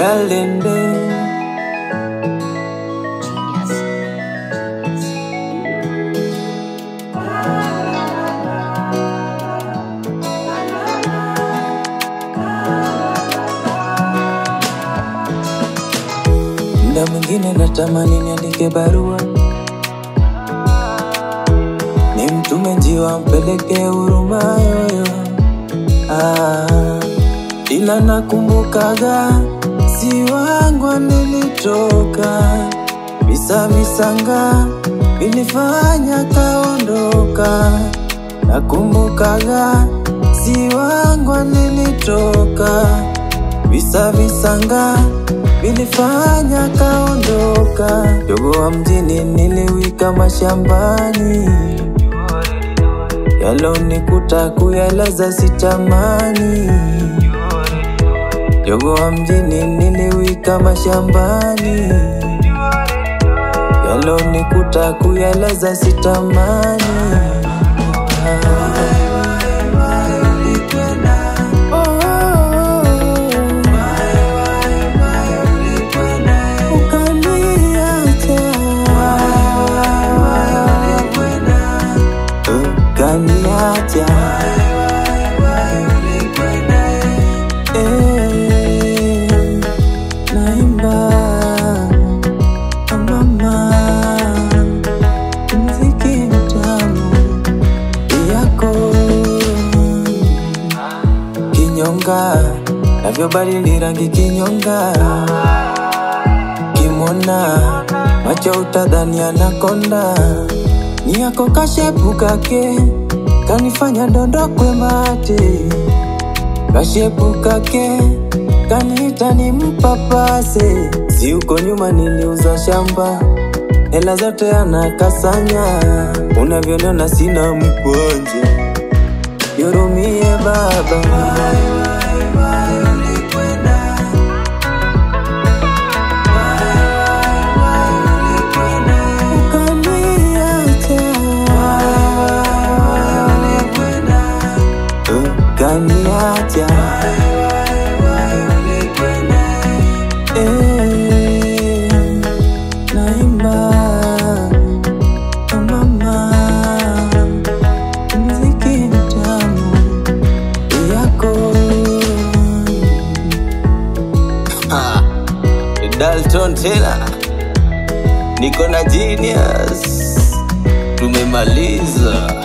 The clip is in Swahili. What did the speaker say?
Galende. Muda mwingine natamani niandike barua, nimtume njiwa mpeleke huruma yoyo. Ila nakumbukaga si wangu nilitoka, visanga vilifanya kaondoka. Nakumbukaga si wangu nilitoka, visanga vilifanya kaondoka. Jogo wa mjini niliwika mashambani, yalonikuta kuyalaza sitamani. Jogo wa mjini niliwika mashambani, yalonikuta kuyalaza sitamani. Naimba mama, muziki mtamu yako kinyonga, navyobadili rangi kinyonga. Kimona macho utadhani anakonda, ni yako kashepu kake kanifanya dondokwe mate. Kashepu kake kanita ni mpapase. Si uko nyuma niliuza shamba, hela zote anakasanya. Unavyoniona sina mkwanja, nihurumie baba. Kaniacha naimba mama, muziki mtamu yako. Dalton Taylor, niko na Genius, tumemaliza.